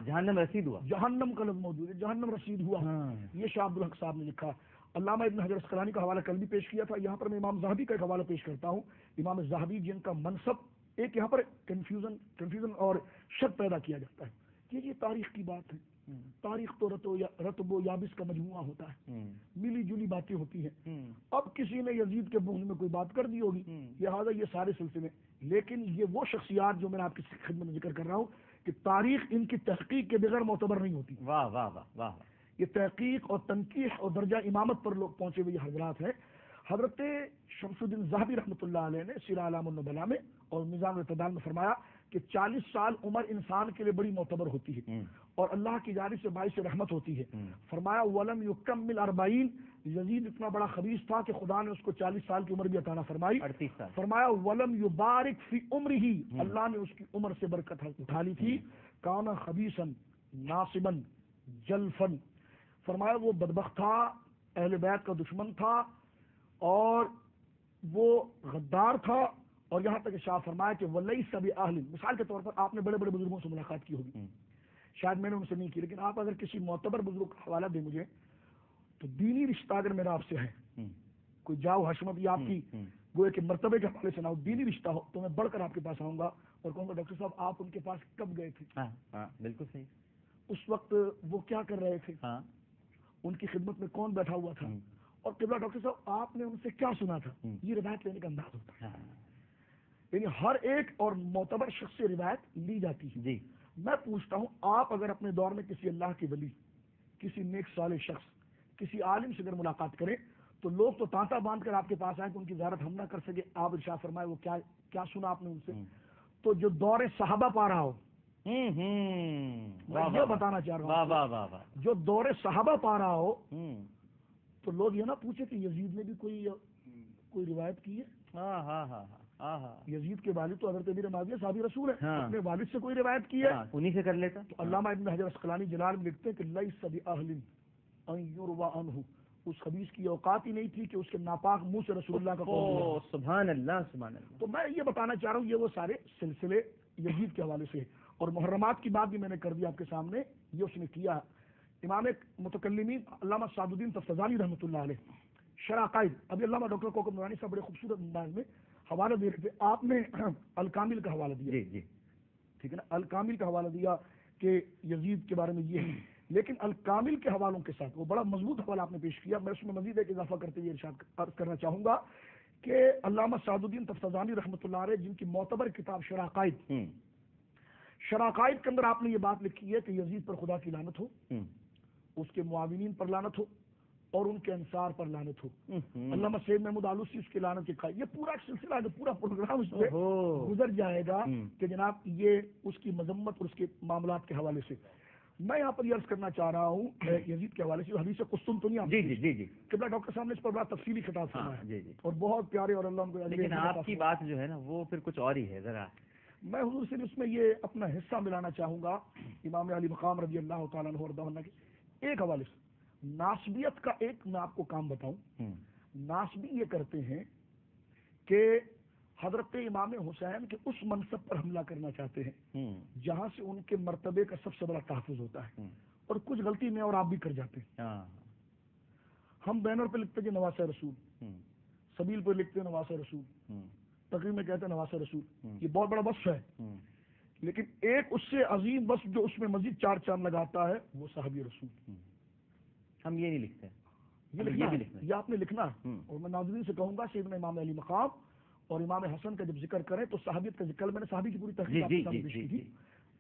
جہنم رسید ہوا، جہنم کا لفظ موجود ہے، جہنم رسید ہوا. یہ شاہ عبدالحق صاحب نے لکھا. علامہ ابن حجر اسقلانی کا حوالہ کل بھی پیش کیا تھا. یہاں پر میں امام زاہبی کا ایک حوالہ پیش کرتا ہوں. امام زاہبی جن کا منصب ایک یہاں پر کنفیوژن اور شک پیدا کیا جاتا ہے کہ یہ تاریخ کی بات ہے. تاریخ تو رتب و یابس کا مجموعہ ہوتا ہے، ملی جلی باتیں ہوتی ہیں. اب کسی نے یزید کے بغض میں کوئی بات کر دی ہوگی، لہٰذا یہ سارے سلسلے. لیکن یہ وہ شخصیات جو میں نے آپ کی خدمت میں ذکر کر رہا ہوں کہ تاریخ ان کی تحقیق کے بغیر معتبر نہیں ہوتی. واہ واہ واہ واہ. یہ تحقیق اور تنقیح اور درجہ امامت پر لوگ پہنچے ہوئے حضرات ہیں. حضرت شمس الدین ذہبی رحمۃ اللہ علیہ نے سیر اعلام النبلاء میں اور میزان الاعتدال میں فرمایا کہ 40 سال عمر انسان کے لیے بڑی معتبر ہوتی ہے اور اللہ کی جانب سے باعث رحمت ہوتی ہے. فرمایا ولم یکمل 40. یزید اتنا بڑا خبیث تھا کہ خدا نے اس کو 40 سال کی عمر بھی عطا فرمائی. 38 سال. فرمایا ولم یبارک فی عمرہ، اللہ نے اس کی عمر سے برکت اٹھا لی تھی. کانا خبیثا ناصبا جلفن. فرمایا وہ بدبخت تھا، اہل بیت کا دشمن تھا اور وہ غدار تھا. اور یہاں تک کہ شاہ فرمایا کہ ولیس بأہل. مثال کے طور پر آپ نے بڑے بڑے بزرگوں سے ملاقات کی ہوگی، شاید میں نے ان سے نہیں کی، لیکن آپ اگر کسی معتبر بزرگ کا حوالہ دیں مجھے تو دینی رشتہ اگر میرا آپ سے ہے، کوئی جاؤ حشمت یا آپ کی گوئے کے مرتبے کے حوالے سے نہ ہو، دینی رشتہ ہو، تو میں بڑھ کر آپ کے پاس آؤں گا اور کہوں گا ڈاکٹر صاحب آپ ان کے پاس کب گئے تھے؟ بالکل صحیح. اس وقت وہ کیا کر رہے تھے؟ ان کی خدمت میں کون بیٹھا ہوا تھا؟ اور قبلہ ڈاکٹر صاحب آپ نے ان سے کیا سنا تھا؟ یہ روایت لینے کا انداز ہوتا ہے. یعنی ہر ایک اور معتبر شخص سے روایت لی جاتی ہے. جی. میں پوچھتا ہوں آپ اگر اپنے دور میں کسی اللہ کے ولی، کسی نیک صالح شخص، کسی عالم سے اگر ملاقات کریں تو لوگ تو تانتا باندھ کر آپ کے پاس آئیں کہ ان کی زیارت ہم نہ کر سکے. آپ ارشاد فرمائے وہ کیا سنا آپ نے ان سے؟ تو جو دور صحابہ پا رہا ہو، میں یہ بتانا چاہ رہا ہوں، جو دور صحابہ پا رہا ہو تو لوگ یہ نہ پوچھے کہ یزید نے بھی کوئی روایت کی ہے. یزید کے والد تو حضرت امیر معاویہ صحابی رسول ہے، اپنے والد سے کوئی روایت کی ہے انہی سے کر لیتا. تو علامہ ابن حجر اسقلانی جلال میں لکھتے ہیں کہ لیس بأہل ان یروى عنہ. اس خبیث کی اوقات ہی نہیں تھی کہ اس کے ناپاک منہ سے رسول اللہ کا قول ہوا. سبحان اللہ سبحان اللہ. تو میں یہ بتانا چاہ رہا ہوں یہ وہ سارے سلسلے یزید کے حوالے سے. اور محرمات کی بات بھی میں نے کر دی آپ کے سامنے، یہ اس نے کیا. امام متکلمین علامہ سعد الدین تفتزانی رحمۃ اللہ علیہ شرح عقائد، ابھی علامہ ڈاکٹر کوکب نورانی صاحب بڑے خوبصورت انداز میں حوالہ دے رہے تھے. آپ نے الکامل کا حوالہ دیا. جی ٹھیک ہے نا، الکامل کا حوالہ دیا کہ یزید کے بارے میں یہ ہے. لیکن الکامل کے حوالوں کے ساتھ وہ بڑا مضبوط حوالہ آپ نے پیش کیا. میں اس میں مزید ایک اضافہ کرتے ہوئے ارشاد عرض کرنا چاہوں گا کہ علامہ سعد الدین تفتزانی رحمۃ اللہ علیہ جن کی معتبر کتاب شرح عقائد، شرح عقائد کے اندر آپ نے یہ بات لکھی ہے کہ یزید پر خدا کی لعنت ہو، اس کے معاونین پر لعنت ہو اور ان کے انصار پر لعنت ہو. علامہ سید محمود آلوسی اس کی لعنت کے قائل. یہ پورا سلسلہ جو پورا پروگرام اس پہ گزر جائے گا کہ جناب یہ اس کی مذمت اور اس کے معاملات کے حوالے سے. میں یہاں پر یہ عرض کرنا چاہ رہا ہوں یزید کے حوالے سے حدیث قسطنطنیہ. جی قبلہ ڈاکٹر صاحب نے اس پر بڑا تفصیلی خطاب فرمایا اور بہت پیارے اور اللہ کو. لیکن آپ کی بات جو ہے نا وہ پھر کچھ اور ہی ہے. ذرا میں حضور سے اس میں یہ اپنا حصہ ملانا چاہوں گا امام علی مقام رضی اللہ تعالیٰ عنہ وارضاہ عنہ کے ایک حوالے سے. ناسبیت کا ایک میں آپ کو کام بتاؤں. ناسبی یہ کرتے ہیں کہ حضرت امام حسین کے اس منصب پر حملہ کرنا چاہتے ہیں جہاں سے ان کے مرتبے کا سب سے بڑا تحفظ ہوتا ہے، اور کچھ غلطی میں اور آپ بھی کر جاتے ہیں. ہم بینر پہ لکھتے ہیں نواسہ رسول، سبیل پہ لکھتے ہیں نواسہ رسول، تقریر میں کہتے ہیں نواسہ رسول. یہ بہت بڑا وصف ہے، لیکن ایک اس سے عظیم وصف جو اس میں مزید چار چاند لگاتا ہے وہ صحابی رسول. ہم یہ نہیں لکھتے، یہ آپ نے لکھنا ہے. اور میں ناظرین سے کہوں گا سیدنا امام علی مقام اور امام حسن کا جب ذکر کریں تو صحابیت کا ذکر، میں نے صحابی کی پوری تحقیق پیش کی تھی،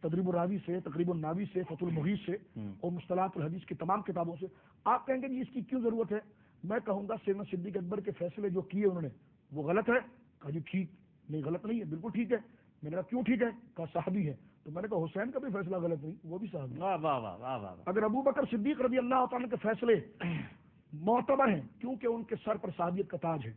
تدریب الراوی سے، تقریب الناوی سے، فتح المغیث سے اور مصطلحات الحدیث کی تمام کتابوں سے. آپ کہیں گے جی اس کی کیوں ضرورت ہے؟ میں کہوں گا سیدنا صدیق اکبر کے فیصلے جو کیے انہوں نے وہ غلط ہے. کہا جی ٹھیک نہیں، غلط نہیں ہے، بالکل ٹھیک ہے. میں نے کہا کیوں ٹھیک ہے؟ کہا صحابی ہے. تو میں نے کہا حسین کا بھی فیصلہ غلط نہیں، وہ بھی صحابی. اگر ابو بکر صدیق رضی اللہ تعالیٰ کے فیصلے معتبر ہیں کیونکہ ان کے سر پر صحابیت کا تاج ہے،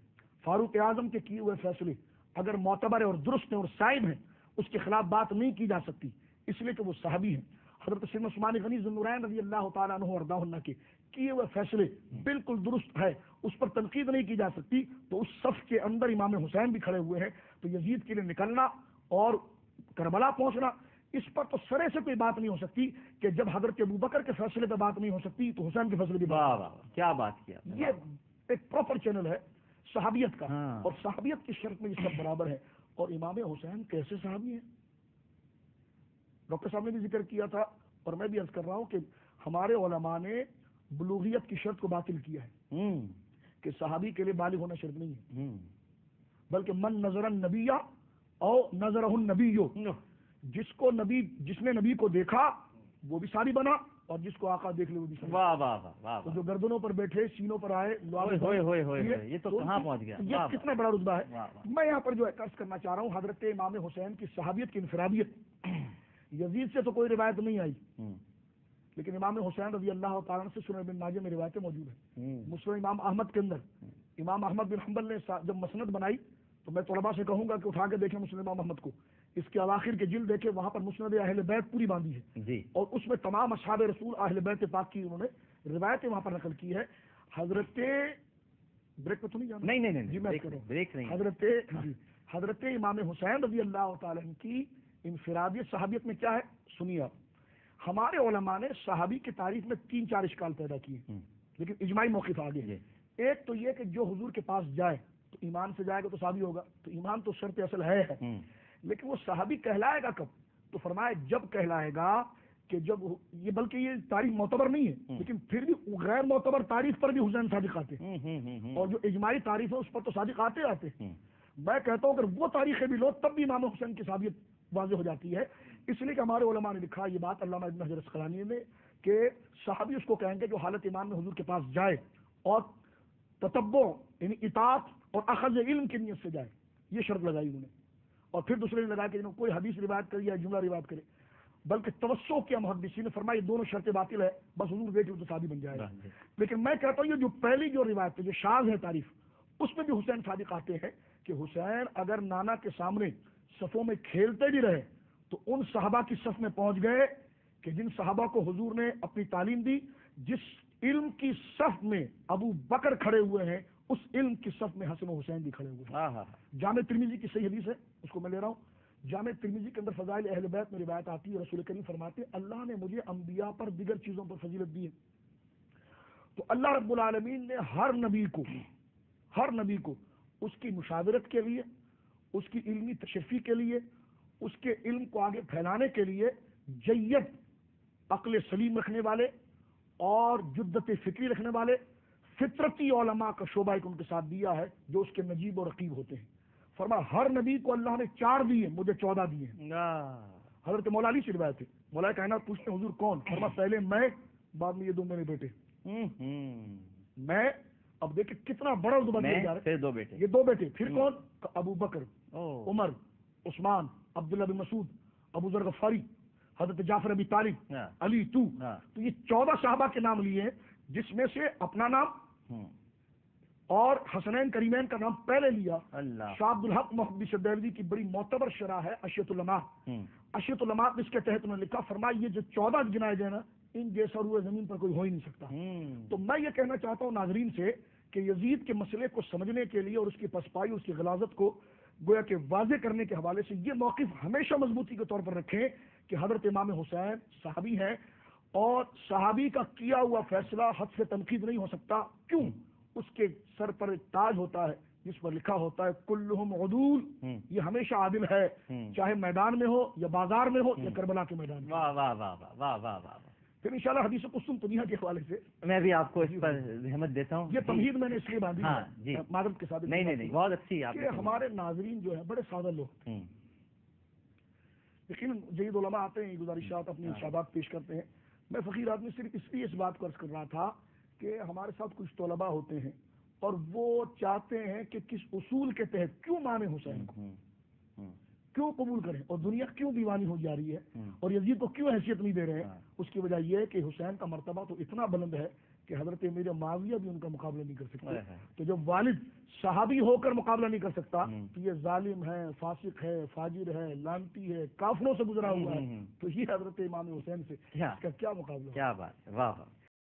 فاروق اعظم کے کیے ہوئے فیصلے اگر معتبر ہیں اور درست ہیں اور صائب ہیں اس کے خلاف بات نہیں کی جا سکتی، اس لیے کہ وہ صحابی ہیں. حضرت سیدنا عثمان غنی ذو النورین رضی اللہ تعالیٰ عنہ وارضاہ عنہ کے کیے ہوئے فیصلے بالکل درست ہے، اس پر تنقید نہیں کی جا سکتی. تو اس صف کے اندر امام حسین بھی کھڑے ہوئے ہیں. تو یزید کے لیے نکلنا اور کربلا پہنچنا اس پر تو سرے سے کوئی بات نہیں ہو سکتی کہ جب حضرت ابوبکر کے فیصلے پہ بات نہیں ہو سکتی تو حسین کے فیصلے کی واہ واہ، کیا بات کیا. یہ ایک پراپر چینل ہے صحابیت کا، اور صحابیت کی شرط میں یہ سب برابر ہے. اور امام حسین کیسے صحابی ہیں؟ ڈاکٹر صاحب نے بھی ذکر کیا تھا اور میں بھی عرض کر رہا ہوں کہ ہمارے علماء نے بلوغیت کی شرط کو باطل کیا ہے کہ صحابی کے لیے بالغ ہونا شرط نہیں ہے، بلکہ من نظر النبی او نظرہ النبی، جس نے نبی کو دیکھا وہ بھی صحابی بنا، اور جس کو آقا دیکھ لے وہ بھی صحابی. واہ واہ واہ. تو جو گردنوں پر بیٹھے سینوں پر آئے یہ تو کہاں پہنچ گیا. یہ کتنا بڑا رتبہ ہے. میں یہاں پر جو عرض کرنا چاہ رہا ہوں حضرت امام حسین کی صحابیت کی انفرادیت یزید سے تو کوئی روایت نہیں آئی، لیکن امام حسین رضی اللہ تعالیٰ عنہ سے سنن ابن ماجہ میں روایتیں موجود ہیں. مسلم امام احمد کے اندر امام احمد بن حنبل نے جب مسند بنائی تو میں طلباء سے کہوں گا کہ اٹھا کے دیکھیں مسلم امام احمد کو، اس کے اواخر کے جلد دیکھیں، وہاں پر مسند اہل بیت پوری باندھی ہے اور اس میں تمام اصحاب رسول اہل بیت پاک کی انہوں نے روایتیں وہاں پر نقل کی ہے. حضرت بریک پہ تو نہیں جانا؟ نہیں جی، میں بریک نہیں. حضرت امام حسین رضی اللہ تعالیٰ عنہ کی انفرادیت صحابیت میں کیا ہے سنیے آپ. ہمارے علماء نے صحابی کی تعریف میں 3-4 اشکال پیدا کیے، لیکن اجماعی موقف آگے ہے. ایک تو یہ کہ جو حضور کے پاس جائے تو ایمان سے جائے گا تو صحابی ہوگا، تو ایمان تو شرط اصل ہے، لیکن وہ صحابی کہلائے گا کب؟ تو فرمایا جب کہلائے گا کہ جب یہ، بلکہ یہ تعریف معتبر نہیں ہے لیکن پھر بھی غیر معتبر تعریف پر بھی حسین صادق آتے ہیں، اور جو اجماعی تعریف ہے اس پر تو صادق آتے. میں کہتا ہوں اگر وہ تاریخیں بھی لو تب بھی امام حسین کی صحابیت واضح ہو جاتی ہے، اس لیے کہ ہمارے علماء نے لکھا یہ بات علامہ ابن حجر اسقلانی نے کہ صحابی اس کو کہیں گے جو حالت ایمان میں حضور کے پاس جائے اور تتبع یعنی اطاعت اور اخذ علم کی نیت سے جائے. یہ شرط لگائی انہوں نے، اور پھر دوسرے نے لگایا کہ جنہوں کوئی حدیث روایت کرے یا جملہ روایت کرے، بلکہ توسع کیا محدثین نے فرمایا یہ دونوں شرطیں باطل ہے، بس حضور دیکھ لو تو صحابی بن جائے گا. لیکن میں کہتا ہوں یہ جو پہلی جو روایت ہے جو شاذ ہے تعریف، اس میں بھی حسین صادق آتے ہیں کہ حسین اگر نانا کے سامنے صفوں میں کھیلتے بھی رہے تو ان صحابہ کی صف میں پہنچ گئے کہ جن صحابہ کو حضور نے اپنی تعلیم دی. جس علم کی صف میں ابو بکر کھڑے ہوئے ہیں اس علم کی صف میں حسن و حسین بھی کھڑے ہوئے ہیں. جامع ترمذی کی صحیح حدیث ہے، اس کو میں لے رہا ہوں. جامع ترمذی کے اندر فضائل اہل بیت میں روایت آتی ہے، رسول کریم فرماتے ہیں اللہ نے مجھے انبیاء پر دیگر چیزوں پر فضیلت دی ہے، تو اللہ رب العالمین نے ہر نبی کو اس کی مشاورت کے لیے، اس کی علمی تشریفی کے لیے، اس کے علم کو آگے پھیلانے کے لیے جید عقل سلیم رکھنے والے اور جدت فکری رکھنے والے فطرتی علماء کا شعبہ ایک ان کے ساتھ دیا ہے جو اس کے نجیب اور رقیب ہوتے ہیں. فرما ہر نبی کو اللہ نے 4 دیے، مجھے 14 دیے ہیں. حضرت مولا علی سے روایت ہے، مولا کائنات پوچھتے حضور کون؟ فرما پہلے میں، بعد میں یہ 2 میرے بیٹے. میں اب دیکھیں کتنا بڑا رتبہ دیا جا رہا ہے، 2 بیٹے، یہ 2 بیٹے. پھر کون؟ ابو بکر، عمر، عثمان، عبداللہ بن مسعود، ابو ذر غفاری، حضرت جعفر ابی طالب، علی تو یہ 14 صحابہ کے نام لیے ہیں، جس میں سے اپنا نام اور حسنین کریمین کا نام پہلے لیا. شاہ عبد الحق محدث دہلوی کی بڑی معتبر شرح ہے اشیۃ العلماء. اشیۃ العلماء اس کے تحت انہوں نے لکھا، فرمایا یہ جو 14 گنائے گئے نا ان جیسا روئے زمین پر کوئی ہو ہی نہیں سکتا. تو میں یہ کہنا چاہتا ہوں ناظرین سے کہ یزید کے مسئلے کو سمجھنے کے لیے اور اس کی پسپائی، اس کی غلاظت کو گویا کہ واضح کرنے کے حوالے سے یہ موقف ہمیشہ مضبوطی کے طور پر رکھیں کہ حضرت امام حسین صحابی ہیں، اور صحابی کا کیا ہوا فیصلہ حد سے تنقید نہیں ہو سکتا. کیوں؟ اس کے سر پر ایک تاج ہوتا ہے جس پر لکھا ہوتا ہے کلہم عدول، یہ ہمیشہ عادل ہے، چاہے میدان میں ہو یا بازار میں ہو یا کربلا کے میدان میں. واہ واہ واہ واہ واہ واہ. پھر انشاءاللہ حدیث قسم تنیہ کے حوالے سے میں بھی آپ کو اس پر رحمت دیتا ہوں. یہ تمہید میں نے اس لیے باندھی ہے معذرت کے ساتھ. نہیں بہت اچھی آپ کہ ہمارے ناظرین جو ہیں بڑے سادہ لوگ، لیکن جدید علماء آتے ہیں گزارشات اپنی ارشادات پیش کرتے ہیں. میں فقیر آدمی صرف اس لیے اس بات کو عرض کر رہا تھا کہ ہمارے ساتھ کچھ طلباء ہوتے ہیں اور وہ چاہتے ہیں کہ کس اصول کے تحت کیوں امام حسین کو کیوں قبول کریں اور دنیا کیوں دیوانی ہو جا رہی ہے اور یزید کو کیوں حیثیت نہیں دے رہے ہیں. اس کی وجہ یہ ہے کہ حسین کا مرتبہ تو اتنا بلند ہے کہ حضرت امیر معاویہ بھی ان کا مقابلہ نہیں کر سکتے. تو جب والد صحابی ہو کر مقابلہ نہیں کر سکتا تو یہ ظالم ہے، فاسق ہے، فاجر ہے، لعنتی ہے، کافروں سے گزرا ہوا ہے. تو یہ حضرت امام حسین سے اس کا کیا مقابلہ؟ کیا بات ہے، واہ واہ.